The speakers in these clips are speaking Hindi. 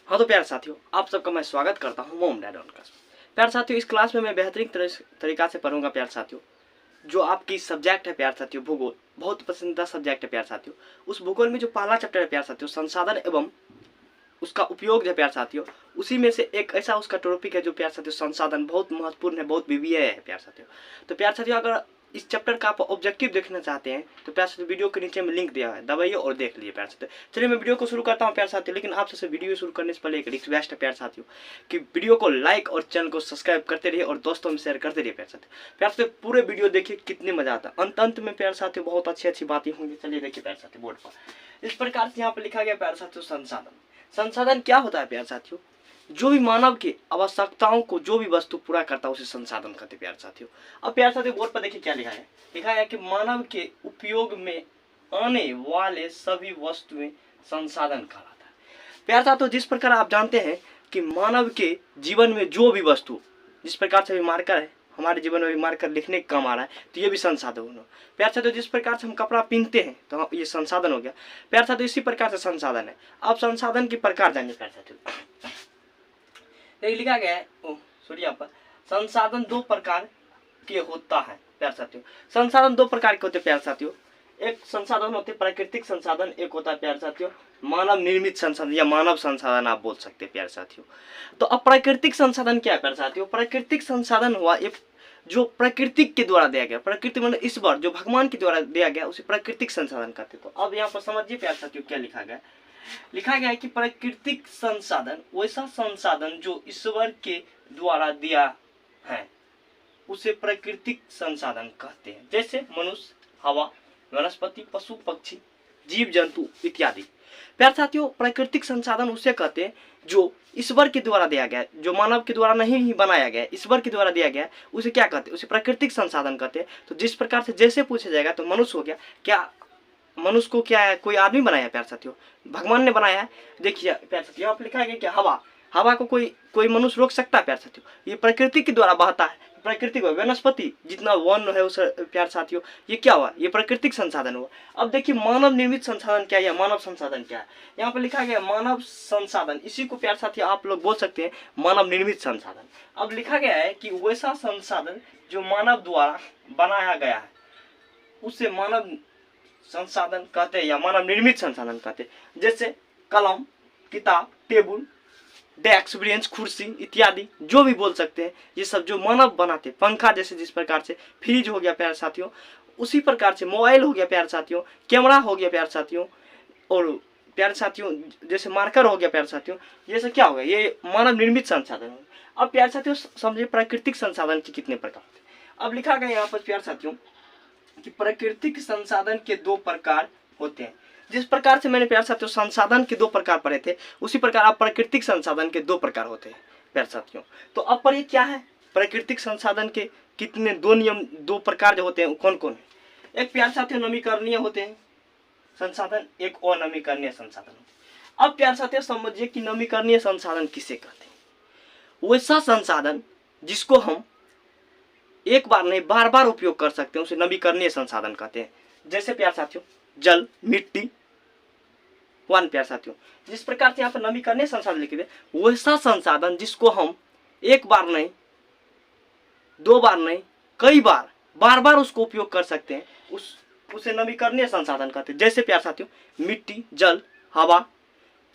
हाँ तो प्यारे साथियों, आप सबका मैं स्वागत करता हूँ मोम डैड ऑन क्लास। प्यारे साथियों, इस क्लास में मैं बेहतरीन तरीका से पढ़ूंगा प्यारे साथियों। जो आपकी सब्जेक्ट है प्यारे साथियों, भूगोल, बहुत पसंदीदा सब्जेक्ट है प्यारे साथियों। उस भूगोल में जो पहला चैप्टर है प्यारे साथियों, संसाधन एवं उसका उपयोग है प्यारे साथियों, उसी में से एक ऐसा उसका टॉपिक है जो प्यारे साथियों संसाधन बहुत महत्वपूर्ण है, बहुत विविध है प्यारे साथियों। तो प्यारे साथियों, अगर इस चैप्टर का आप ऑब्जेक्टिव देखना चाहते हैं तो प्यारे साथियों वीडियो के नीचे में लिंक दिया है, दबाइए और देख लीजिए प्यारे साथियों। चलिए मैं वीडियो को शुरू करता हूं प्यारे साथियों, लेकिन आप सबसे वीडियो शुरू करने से पहले एक रिक्वेस्ट है प्यारे साथियों कि वीडियो को लाइक और चैनल को सब्सक्राइब करते रहिए और दोस्तों में शेयर करते रहिए प्यारे साथियों। प्यारे साथियों पूरे वीडियो देखिए, कितने मजा आता है। अंत में प्यारे साथियों बहुत अच्छी बातें होंगी। चलिए देखिए प्यारे साथियों, बोर्ड पर इस प्रकार से यहाँ पर लिखा गया प्यारे साथियों, संसाधन। संसाधन क्या होता है प्यारे साथियों? जो भी मानव की आवश्यकताओं को जो भी वस्तु पूरा करता है उसे संसाधन कहते हैं प्यारे साथियों। अब प्यारे साथियों बोर्ड पर देखिए क्या लिखा है। लिखा है कि मानव के उपयोग में आने वाले सभी वस्तुएं संसाधन कहलाता है। प्यारे साथियों, जिस प्रकार आप जानते हैं कि मानव के जीवन में जो भी वस्तु, जिस प्रकार से मार्कर है हमारे जीवन में मार्कर लिखने का काम आ रहा है, तो ये भी संसाधन हो। प्यारे साथियों, जिस प्रकार से हम कपड़ा पहनते हैं तो ये संसाधन हो गया। प्यारे साथियों, इसी प्रकार से संसाधन है। अब संसाधन के प्रकार जानिए प्यारे साथियों। लिखा गया है यहाँ पर संसाधन दो प्रकार के होता है प्यारे साथियों। संसाधन दो प्रकार के होते हैं प्यारे साथियों। एक संसाधन होते हैं प्राकृतिक संसाधन, एक होता है प्यारे साथियों मानव निर्मित संसाधन या मानव संसाधन आप बोल सकते हैं प्यारे साथियों। तो अब प्राकृतिक संसाधन क्या है प्यारे साथियों? प्राकृतिक संसाधन हुआ एक जो प्रकृति के द्वारा दिया गया, प्रकृति मतलब ईश्वर, जो भगवान के द्वारा दिया गया उसे प्राकृतिक संसाधन कहते। तो अब यहाँ पर समझिए प्यारे साथियों क्या लिखा गया। लिखा गया है कि प्राकृतिक संसाधन वैसा संसाधन जो ईश्वर के द्वारा दिया है उसे प्राकृतिक संसाधन कहते हैं, जैसे मनुष्य, हवा, वनस्पति, पशु पक्षी, जीव जंतु इत्यादि। प्यारे साथियों, प्राकृतिक संसाधन उसे कहते हैं जो ईश्वर के द्वारा दिया गया, जो मानव के द्वारा नहीं बनाया गया, ईश्वर के द्वारा दिया गया, उसे क्या कहते हैं? उसे प्राकृतिक संसाधन कहते हैं। तो जिस प्रकार से जैसे पूछा जाएगा तो मनुष्य हो गया, क्या मनुष्य को क्या है कोई आदमी बनाया है प्यारे साथियों? भगवान ने बनाया है। देखिए प्यारे साथियों यहाँ पर लिखा है कि हवा, हवा को कोई मनुष्य रोक सकता है प्यारे साथियों? ये प्रकृति के द्वारा बहता है, प्रकृति को। वनस्पति जितना वन है उस प्यारे साथियों ये क्या हुआ? ये प्राकृतिक संसाधन हुआ। अब देखिए मानव निर्मित संसाधन क्या है या मानव संसाधन क्या है? यहाँ पर लिखा गया मानव संसाधन, इसी को प्यारे साथियों आप लोग बोल सकते हैं मानव निर्मित संसाधन। अब लिखा गया है कि वैसा संसाधन जो मानव द्वारा बनाया गया है उसे मानव संसाधन कहते हैं या मानव निर्मित संसाधन कहते हैं। जैसे कलम, किताब, टेबल, डेस्क, बेंच, कुर्सी इत्यादि जो भी बोल सकते हैं, ये सब जो मानव बनाते। पंखा जैसे जिस प्रकार से फ्रिज हो गया प्यारे साथियों, उसी प्रकार से मोबाइल हो गया प्यारे साथियों, कैमरा हो गया प्यारे साथियों, और प्यारे साथियों जैसे मार्कर हो गया प्यारे साथियों, ये सब क्या हो गया? ये मानव निर्मित संसाधन हो। अब प्यारे साथियों समझिए प्राकृतिक संसाधन के कितने प्रकार थे। अब लिखा गया यहाँ पर प्यारे साथियों कि प्राकृतिक संसाधन के दो प्रकार होते हैं। जिस प्रकार से मैंने प्यारे साथियों संसाधन के दो प्रकार पढ़े थे, उसी प्रकार अब प्राकृतिक संसाधन के दो प्रकार होते हैं प्यारे साथियों। तो अब पर ये क्या है? प्राकृतिक संसाधन के कितने दो नियम, दो प्रकार जो होते हैं कौन कौन है? एक प्यारे साथियों नवीकरणीय होते हैं संसाधन, एक अनवीकरणीय संसाधन होते हैं। अब प्यारे साथियों समझिए कि नवीकरणीय संसाधन किसे कहते हैं? वैसा संसाधन जिसको हम एक बार नहीं बार बार उपयोग कर सकते हैं उसे नवीकरणीय संसाधन कहते हैं। जैसे प्यारे साथियों जल, मिट्टी, वन। प्यारे साथियों जिस प्रकार से यहाँ पर नवीकरणीय संसाधन लिखे थे, वैसा संसाधन जिसको हम एक बार नहीं, दो बार नहीं, कई बार बार बार उसको उपयोग कर सकते हैं, उसे नवीकरणीय संसाधन कहते हैं। जैसे प्यारे साथियों मिट्टी, जल, हवा।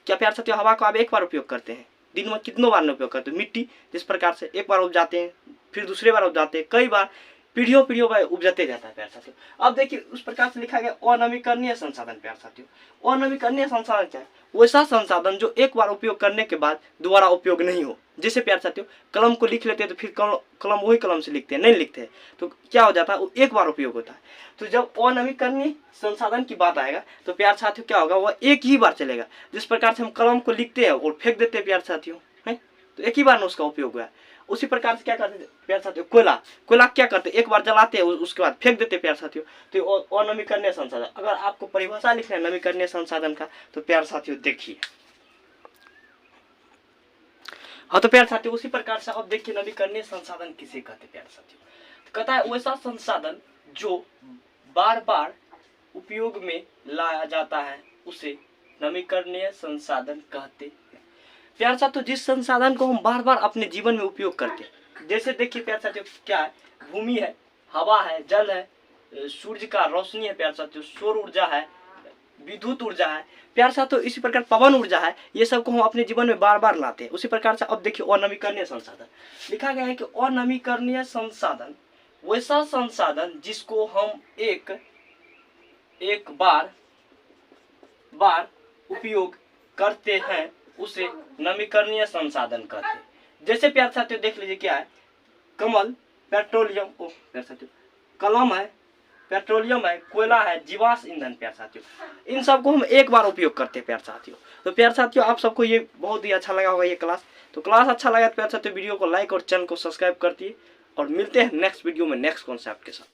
क्या प्यारे साथियों हवा को आप एक बार उपयोग करते हैं? दिन में कितनों बार उपयोग करते हैं? मिट्टी जिस प्रकार से एक बार उपजाते हैं, फिर दूसरे बार उपजाते हैं, कई बार पीढ़ियों पर उपजाते जाता है प्यारे साथियों। अब देखिए उस प्रकार से लिखा गया अनवीकरणीय संसाधन। प्यारे साथियों अनवीकरणीय संसाधन क्या है? वैसा संसाधन जो एक बार उपयोग करने के बाद दोबारा उपयोग नहीं हो। जैसे प्यारे साथियों कलम को लिख लेते हैं तो फिर कलम वही कलम से लिखते हैं, नहीं लिखते हैं तो क्या हो जाता है? वो एक बार उपयोग होता है। तो जब अनवीकरणीय संसाधन की बात आएगा तो प्यारे साथियों क्या होगा? वह एक ही बार चलेगा। जिस प्रकार से हम कलम को लिखते हैं और फेंक देते हैं प्यारे साथियों, है तो एक ही बार में उसका उपयोग हुआ। उसी प्रकार से क्या करते हैं प्यारे साथियों? कोयला क्या करते हैं? एक बार जलाते हैं उसके बाद फेंक देते हैं प्यारे साथियों। तो अनवीकरणीय संसाधन। अगर आपको परिभाषा लिखना है नवीकरणीय संसाधन का तो प्यारे साथियों देखिए। हाँ तो प्यारे साथियों उसी प्रकार से अब देखिए नवीकरणीय संसाधन किसे कहते हैं प्यारे साथियों? तो कहता है वैसा संसाधन जो बार बार उपयोग में लाया जाता है उसे नवीकरणीय संसाधन कहते हैं। प्यारे साथियों जिस संसाधन को हम बार बार अपने जीवन में उपयोग करते हैं, जैसे देखिए प्यारे साथियों क्या है, भूमि है, हवा है, जल है, सूर्य का रोशनी है प्यारे साथियों, सौर ऊर्जा है, विद्युत ऊर्जा है प्यारे साथियों, इसी प्रकार पवन ऊर्जा है, ये सब को हम अपने जीवन में बार बार लाते हैं। उसी प्रकार से अब देखिए अनवीकरणीय संसाधन लिखा गया है कि अनवीकरणीय संसाधन वैसा संसाधन जिसको हम एक बार उपयोग करते हैं उसे नवीकरणीय संसाधन कहते हैं। जैसे प्यारे साथियों देख लीजिए क्या है, कमल, पेट्रोलियम, प्यारे साथियों कलम है, पेट्रोलियम है, कोयला है, जीवाश्म ईंधन प्यारे साथियों, इन सबको हम एक बार उपयोग करते हैं प्यारे साथियों। तो प्यारे साथियों आप सबको ये बहुत ही अच्छा लगा होगा ये क्लास। तो क्लास अच्छा लगा तो प्यारे साथियों वीडियो को लाइक और चैनल को सब्सक्राइब करती है, और मिलते हैं नेक्स्ट वीडियो में नेक्स्ट कॉन्सेप्ट के साथ।